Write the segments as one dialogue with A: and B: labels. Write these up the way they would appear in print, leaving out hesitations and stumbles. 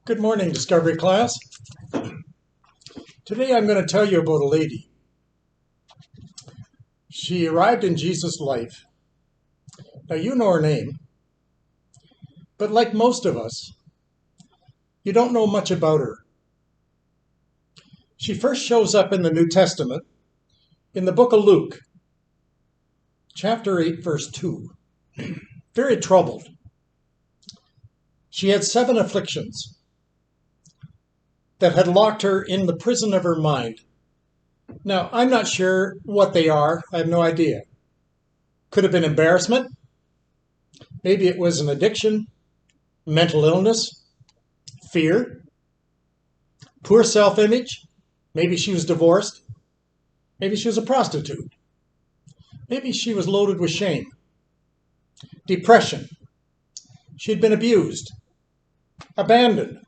A: Good morning, Discovery class. Today I'm going to tell you about a lady. She arrived in Jesus' life. Now you know her name, but like most of us, you don't know much about her. She first shows up in the New Testament in the book of Luke, chapter 8, verse 2. Very troubled. She had 7 afflictions that had locked her in the prison of her mind. Now, I'm not sure what they are. I have no idea. Could have been embarrassment. Maybe it was an addiction, mental illness, fear, poor self-image. Maybe she was divorced. Maybe she was a prostitute. Maybe she was loaded with shame. Depression. She had been abused, abandoned,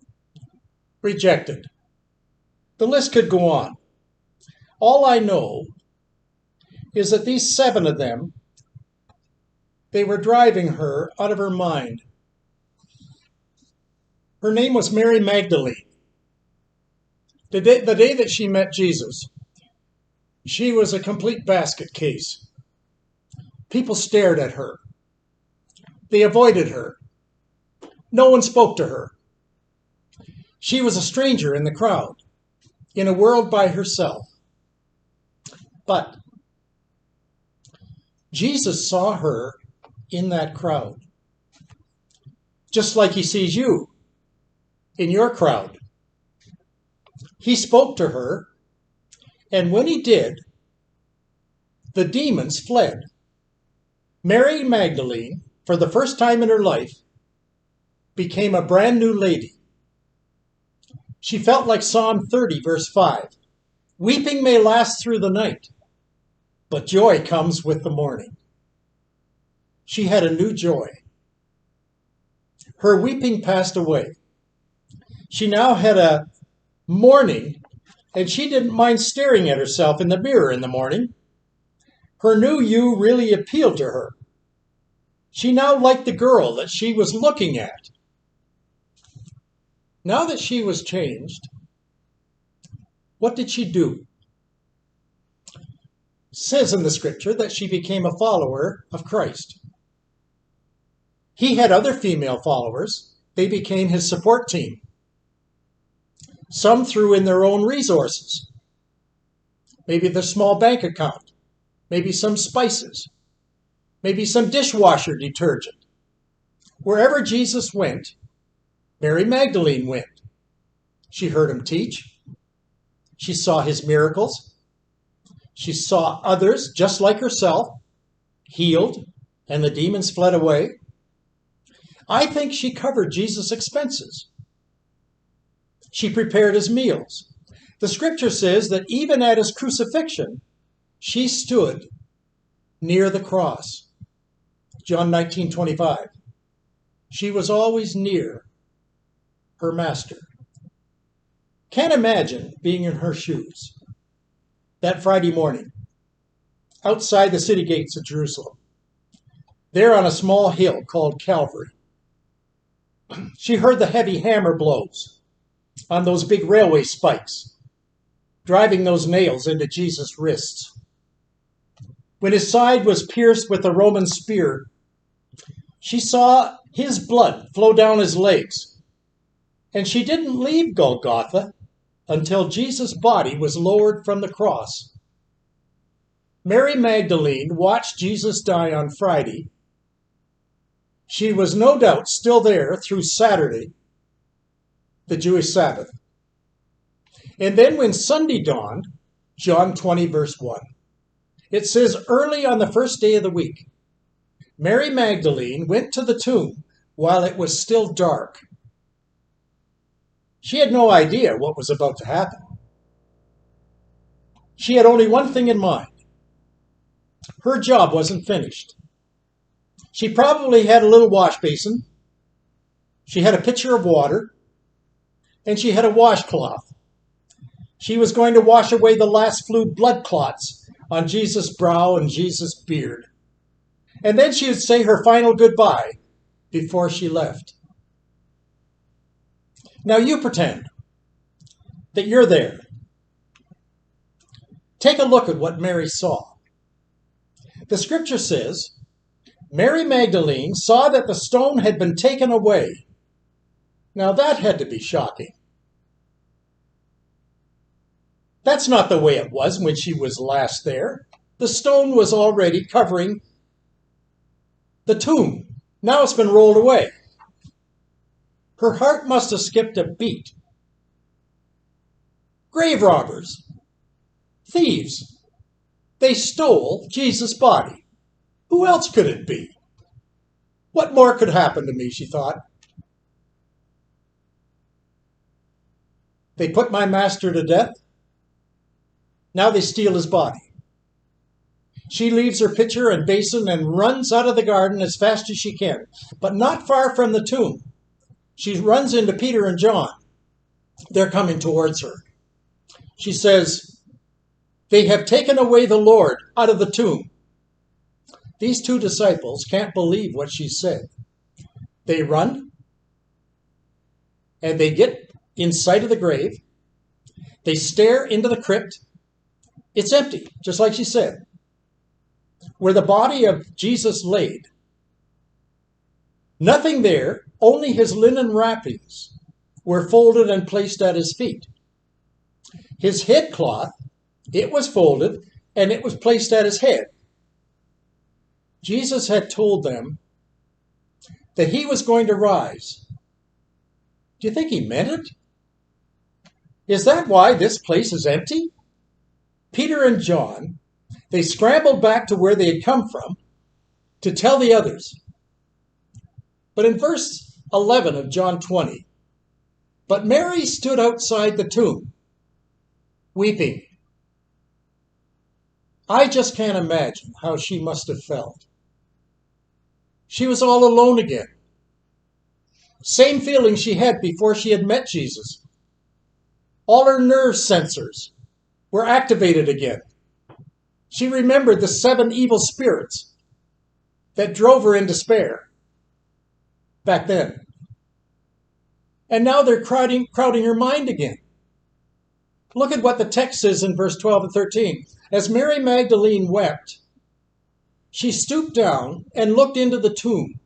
A: rejected. The list could go on. All I know is that these 7 of them, they were driving her out of her mind. Her name was Mary Magdalene. The day that she met Jesus, she was a complete basket case. People stared at her. They avoided her. No one spoke to her. She was a stranger in the crowd, in a world by herself. But Jesus saw her in that crowd, just like he sees you in your crowd. He spoke to her, and when he did, the demons fled. Mary Magdalene, for the first time in her life, became a brand new lady. She felt like Psalm 30, verse 5. Weeping may last through the night, but joy comes with the morning. She had a new joy. Her weeping passed away. She now had a morning, and she didn't mind staring at herself in the mirror in the morning. Her new you really appealed to her. She now liked the girl that she was looking at. Now that she was changed, what did she do? It says in the scripture that she became a follower of Christ. He had other female followers. They became his support team. Some threw in their own resources. Maybe their small bank account. Maybe some spices. Maybe some dishwasher detergent. Wherever Jesus went, Mary Magdalene went. She heard him teach. She saw his miracles. She saw others, just like herself, healed, and the demons fled away. I think she covered Jesus' expenses. She prepared his meals. The scripture says that even at his crucifixion, she stood near the cross. John 19:25. She was always near her master. Can't imagine being in her shoes that Friday morning outside the city gates of Jerusalem, there on a small hill called Calvary. She heard the heavy hammer blows on those big railway spikes, driving those nails into Jesus' wrists. When his side was pierced with a Roman spear, she saw his blood flow down his legs. And she didn't leave Golgotha until Jesus' body was lowered from the cross. Mary Magdalene watched Jesus die on Friday. She was no doubt still there through Saturday, the Jewish Sabbath. And then when Sunday dawned, John 20, verse 1, it says, early on the first day of the week, Mary Magdalene went to the tomb while it was still dark. She had no idea what was about to happen. She had only one thing in mind. Her job wasn't finished. She probably had a little wash basin. She had a pitcher of water. And she had a washcloth. She was going to wash away the last few blood clots on Jesus' brow and Jesus' beard. And then she would say her final goodbye before she left. Now you pretend that you're there. Take a look at what Mary saw. The scripture says, Mary Magdalene saw that the stone had been taken away. Now that had to be shocking. That's not the way it was when she was last there. The stone was already covering the tomb. Now it's been rolled away. Her heart must have skipped a beat. Grave robbers, thieves, they stole Jesus' body. Who else could it be? What more could happen to me, she thought. They put my master to death. Now they steal his body. She leaves her pitcher and basin and runs out of the garden as fast as she can, but not far from the tomb. She runs into Peter and John. They're coming towards her. She says, they have taken away the Lord out of the tomb. These two disciples can't believe what she said. They run and they get in sight of the grave. They stare into the crypt. It's empty, just like she said. Where the body of Jesus laid. Nothing there, only his linen wrappings were folded and placed at his feet. His headcloth, it was folded and it was placed at his head. Jesus had told them that he was going to rise. Do you think he meant it? Is that why this place is empty? Peter and John, they scrambled back to where they had come from to tell the others. But in verse 11 of John 20, but Mary stood outside the tomb, weeping. I just can't imagine how she must have felt. She was all alone again. Same feeling she had before she had met Jesus. All her nerve sensors were activated again. She remembered the 7 evil spirits that drove her in despair back then. And now they're crowding her mind again. Look at what the text says in verse 12 and 13. As Mary Magdalene wept, she stooped down and looked into the tomb.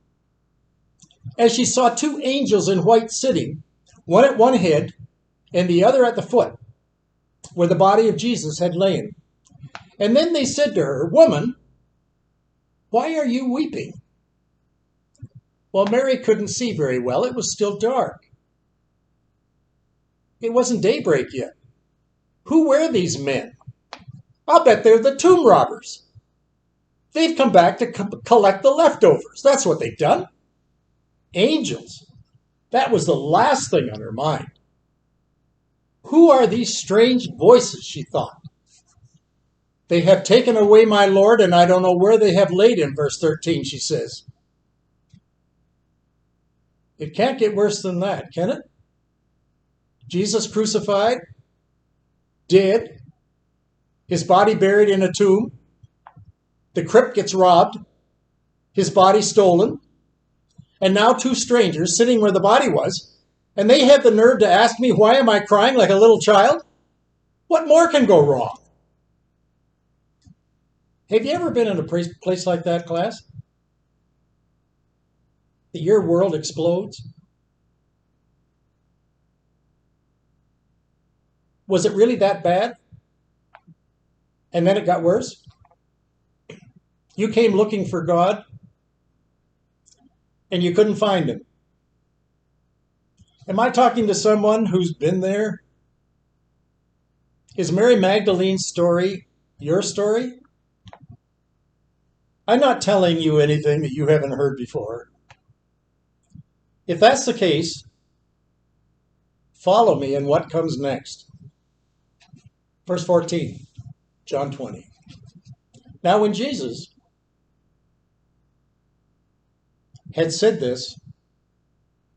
A: As she saw 2 angels in white sitting, one at one head and the other at the foot, where the body of Jesus had lain. And then they said to her, Woman, why are you weeping? Well, Mary couldn't see very well. It was still dark. It wasn't daybreak yet. Who were these men? I'll bet they're the tomb robbers. They've come back to collect the leftovers. That's what they've done. Angels. That was the last thing on her mind. Who are these strange voices, she thought. They have taken away my Lord, and I don't know where they have laid him, verse 13, she says. It can't get worse than that, can it? Jesus crucified, dead, his body buried in a tomb, the crypt gets robbed, his body stolen, and now 2 strangers sitting where the body was, and they had the nerve to ask me, why am I crying like a little child? What more can go wrong? Have you ever been in a place like that, class? That your world explodes? Was it really that bad? And then it got worse? You came looking for God, and you couldn't find him. Am I talking to someone who's been there? Is Mary Magdalene's story your story? I'm not telling you anything that you haven't heard before. If that's the case, follow me in what comes next. Verse 14, John 20. Now when Jesus had said this,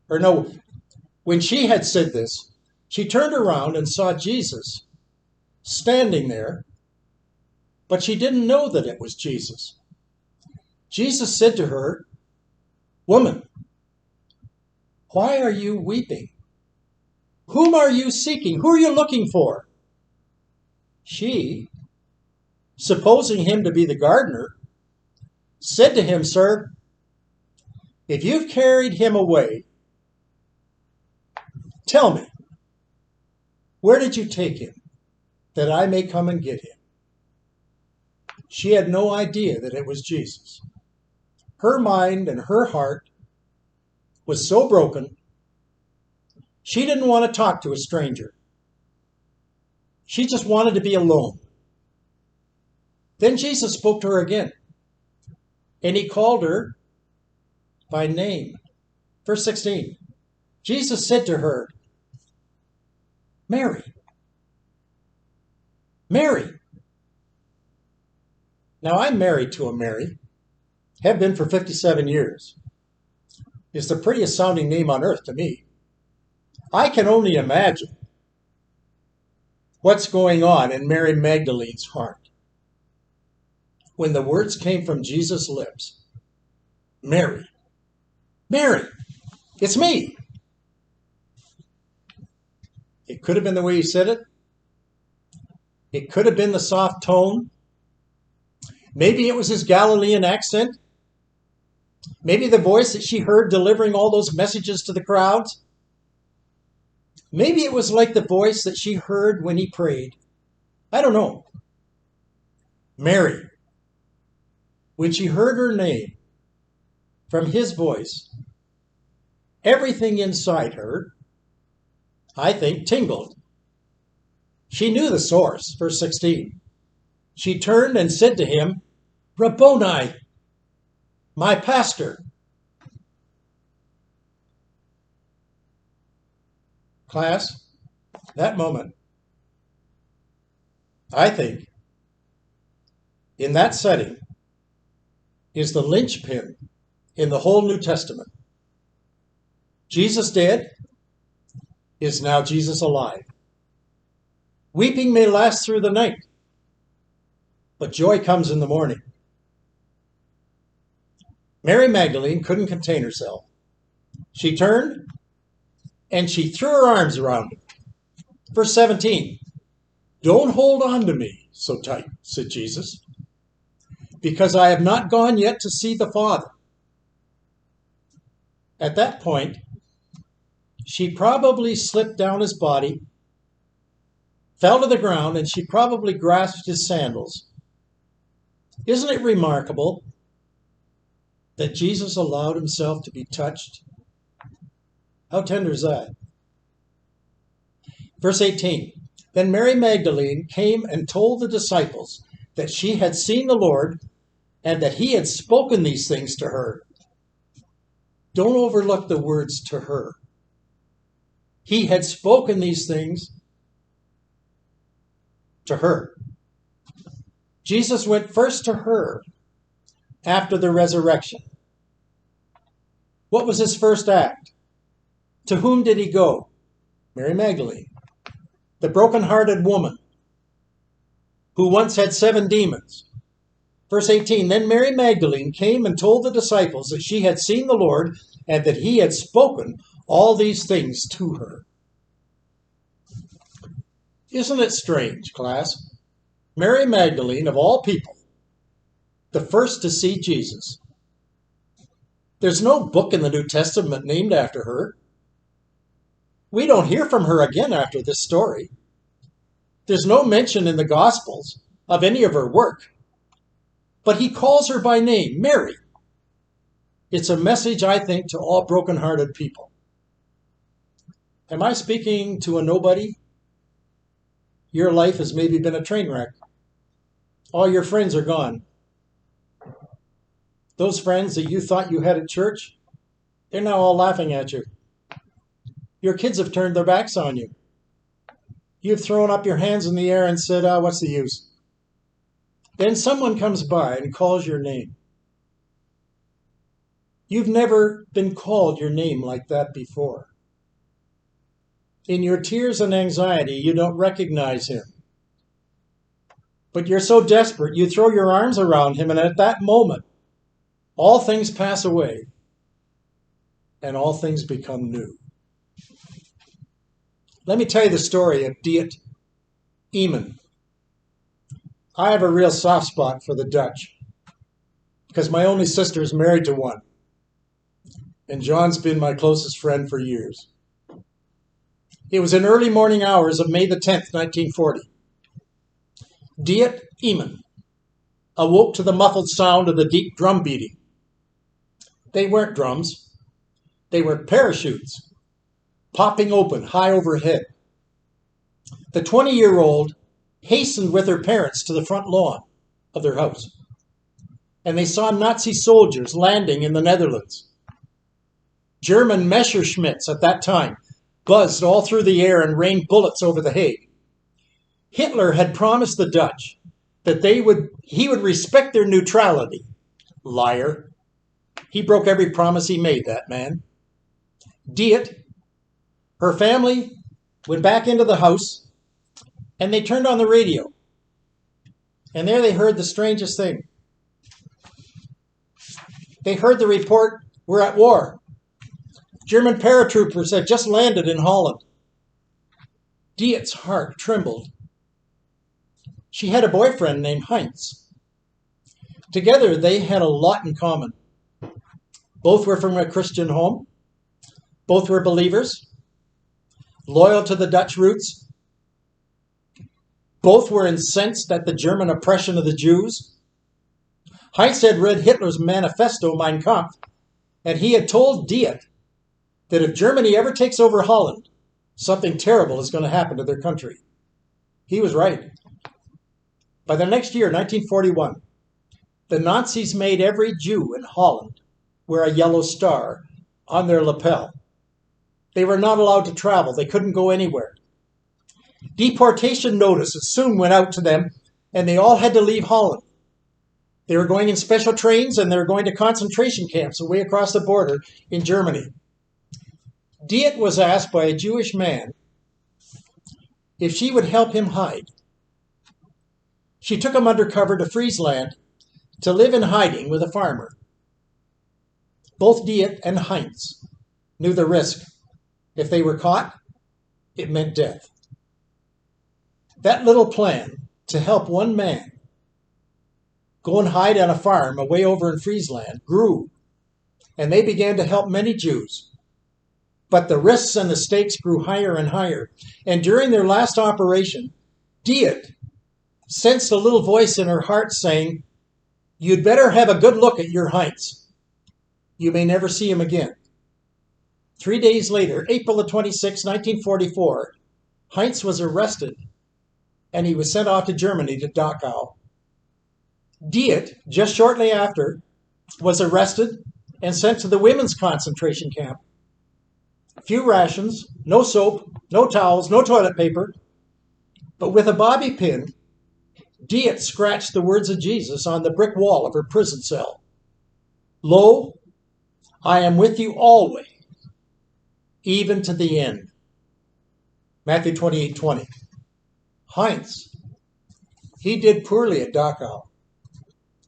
A: when she had said this, she turned around and saw Jesus standing there, but she didn't know that it was Jesus. Jesus said to her, Woman, why are you weeping? Whom are you seeking? Who are you looking for? She, supposing him to be the gardener, said to him, Sir, if you've carried him away, tell me, where did you take him, that I may come and get him? She had no idea that it was Jesus. Her mind and her heart was so broken, she didn't want to talk to a stranger. She just wanted to be alone. Then Jesus spoke to her again, and he called her by name. Verse 16, Jesus said to her, Mary. Mary. Now, I'm married to a Mary, have been for 57 years. It's the prettiest sounding name on earth to me. I can only imagine what's going on in Mary Magdalene's heart when the words came from Jesus' lips. Mary, Mary, it's me. It could have been the way he said it. It could have been the soft tone. Maybe it was his Galilean accent. Maybe the voice that she heard delivering all those messages to the crowds. Maybe it was like the voice that she heard when he prayed. I don't know. Mary, when she heard her name from his voice, everything inside her, I think, tingled. She knew the source. Verse 16. She turned and said to him, Rabboni, my pastor. Class, that moment, I think, in that setting, is the linchpin in the whole New Testament. Jesus dead is now Jesus alive. Weeping may last through the night, but joy comes in the morning. Mary Magdalene couldn't contain herself. She turned and she threw her arms around him. Verse 17, don't hold on to me so tight, said Jesus, because I have not gone yet to see the Father. At that point, she probably slipped down his body, fell to the ground, and she probably grasped his sandals. Isn't it remarkable that Jesus allowed himself to be touched? How tender is that? Verse 18, then Mary Magdalene came and told the disciples that she had seen the Lord and that he had spoken these things to her. Don't overlook the words to her. He had spoken these things to her. Jesus went first to her after the resurrection. What was his first act? To whom did he go? Mary Magdalene, the broken-hearted woman who once had 7 demons. Verse 18, then Mary Magdalene came and told the disciples that she had seen the Lord and that he had spoken all these things to her. Isn't it strange, class? Mary Magdalene, of all people, the first to see Jesus. There's no book in the New Testament named after her. We don't hear from her again after this story. There's no mention in the Gospels of any of her work. But he calls her by name, Mary. It's a message, I think, to all broken-hearted people. Am I speaking to a nobody? Your life has maybe been a train wreck. All your friends are gone. Those friends that you thought you had at church, they're now all laughing at you. Your kids have turned their backs on you. You've thrown up your hands in the air and said, what's the use? Then someone comes by and calls your name. You've never been called your name like that before. In your tears and anxiety, you don't recognize him. But you're so desperate, you throw your arms around him, and at that moment, all things pass away, and all things become new. Let me tell you the story of Diet Eamon. I have a real soft spot for the Dutch because my only sister is married to one, and John's been my closest friend for years. It was in early morning hours of May the 10th, 1940. Diet Eamon awoke to the muffled sound of the deep drum beating. They weren't drums. They were parachutes, popping open high overhead. The 20-year-old hastened with her parents to the front lawn of their house, and they saw Nazi soldiers landing in the Netherlands. German Messerschmitts at that time buzzed all through the air and rained bullets over The Hague. Hitler had promised the Dutch that he would respect their neutrality. Liar. He broke every promise he made, that man. Diet, her family, went back into the house, and they turned on the radio. And there they heard the strangest thing. They heard the report, "We're at war." German paratroopers had just landed in Holland. Diet's heart trembled. She had a boyfriend named Heinz. Together, they had a lot in common. Both were from a Christian home. Both were believers, loyal to the Dutch roots. Both were incensed at the German oppression of the Jews. Heinz had read Hitler's manifesto, Mein Kampf, and he had told Diet that if Germany ever takes over Holland, something terrible is going to happen to their country. He was right. By the next year, 1941, the Nazis made every Jew in Holland wear a yellow star on their lapel. They were not allowed to travel. They couldn't go anywhere. Deportation notices soon went out to them, and they all had to leave Holland. They were going in special trains, and they were going to concentration camps away across the border in Germany. Diet was asked by a Jewish man if she would help him hide. She took him undercover to Friesland to live in hiding with a farmer. Both Diet and Heinz knew the risk. If they were caught, it meant death. That little plan to help one man go and hide on a farm away over in Friesland grew, and they began to help many Jews. But the risks and the stakes grew higher and higher. And during their last operation, Diet sensed a little voice in her heart saying, "You'd better have a good look at your Heinz. You may never see him again." 3 days later, April the 26th, 1944, Heinz was arrested, and he was sent off to Germany to Dachau. Diet, just shortly after, was arrested and sent to the women's concentration camp. Few rations, no soap, no towels, no toilet paper, but with a bobby pin, Diet scratched the words of Jesus on the brick wall of her prison cell. "Lo, I am with you always, even to the end." Matthew 28:20. Heinz, he did poorly at Dachau.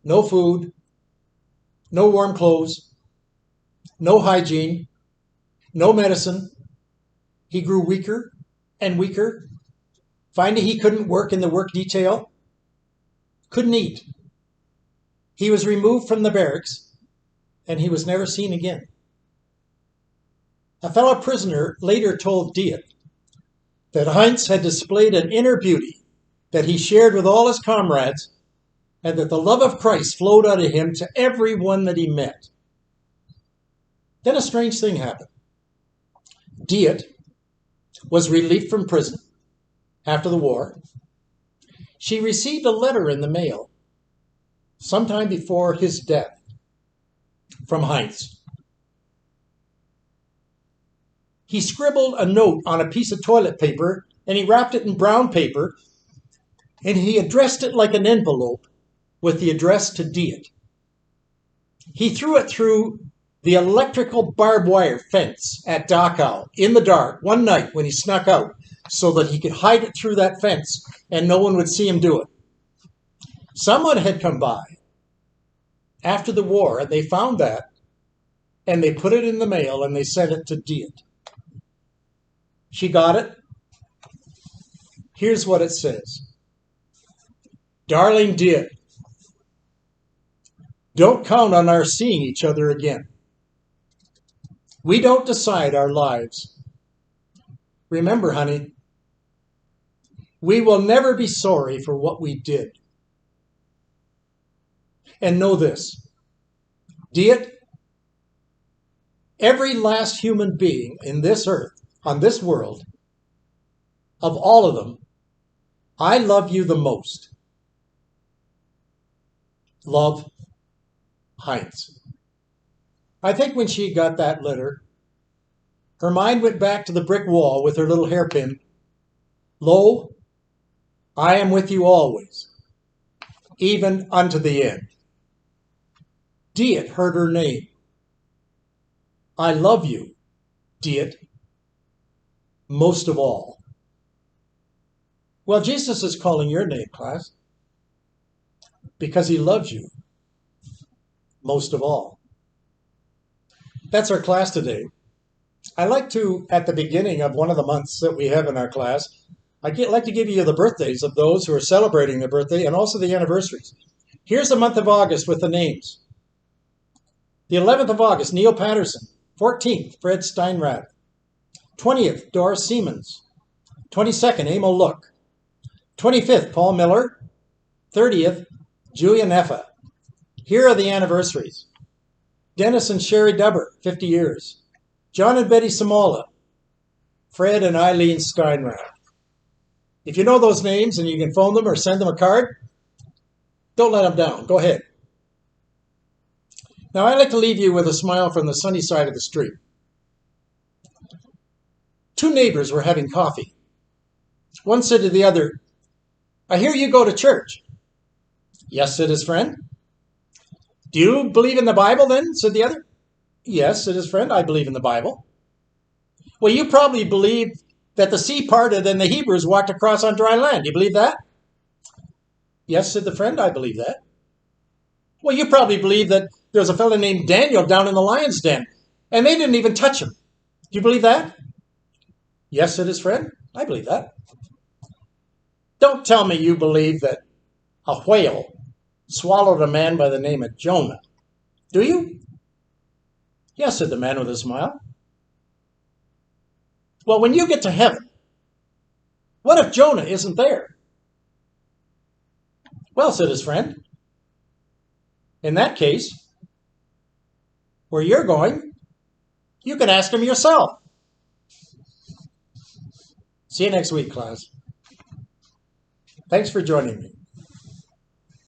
A: No food, no warm clothes, no hygiene, no medicine. He grew weaker and weaker. Finding he couldn't work in the work detail, couldn't eat. He was removed from the barracks, and he was never seen again. A fellow prisoner later told Diet that Heinz had displayed an inner beauty that he shared with all his comrades, and that the love of Christ flowed out of him to everyone that he met. Then a strange thing happened. Diet was released from prison after the war. She received a letter in the mail sometime before his death from Heinz. He scribbled a note on a piece of toilet paper, and he wrapped it in brown paper, and he addressed it like an envelope with the address to Diet. He threw it through the electrical barbed wire fence at Dachau in the dark one night when he snuck out, so that he could hide it through that fence and no one would see him do it. Someone had come by after the war, and they found that, and they put it in the mail, and they sent it to Diet. She got it, Here's what it says. Darling dear, don't count on our seeing each other again. We don't decide our lives. Remember, honey, we will never be sorry for what we did. And know this, Diet, every last human being in this earth, on this world, of all of them, I love you the most. Love, Heinz. I think when she got that letter, her mind went back to the brick wall with her little hairpin. Lo, I am with you always, even unto the end. Diet heard her name. I love you, Diet, most of all. Well, Jesus is calling your name, class, because he loves you most of all. That's our class today. I like to, at the beginning of one of the months that we have in our class, like to give you the birthdays of those who are celebrating their birthday and also the anniversaries. Here's the month of August with the names. The 11th of August, Neil Patterson. 14th, Fred Steinrad. 20th, Doris Siemens. 22nd, Emil Look. 25th, Paul Miller. 30th, Julia Neffa. Here are the anniversaries. Dennis and Sherry Dubber, 50 years. John and Betty Samola. Fred and Eileen Steinrad. If you know those names and you can phone them or send them a card, don't let them down. Go ahead. Now, I like to leave you with a smile from the sunny side of the street. Two neighbors were having coffee. One said to the other, I hear you go to church. Yes, said his friend. Do you believe in the Bible then? Said the other. Yes, said his friend, I believe in the Bible. Well, you probably believe that the sea parted and the Hebrews walked across on dry land. Do you believe that? Yes, said the friend, I believe that. Well, you probably believe that there's a fellow named Daniel down in the lion's den, and they didn't even touch him. Do you believe that? Yes, said his friend, I believe that. Don't tell me you believe that a whale swallowed a man by the name of Jonah. Do you? Yes, said the man with a smile. Well, when you get to heaven, what if Jonah isn't there? Well, said his friend, in that case, where you're going, you can ask him yourself. See you next week, class. Thanks for joining me.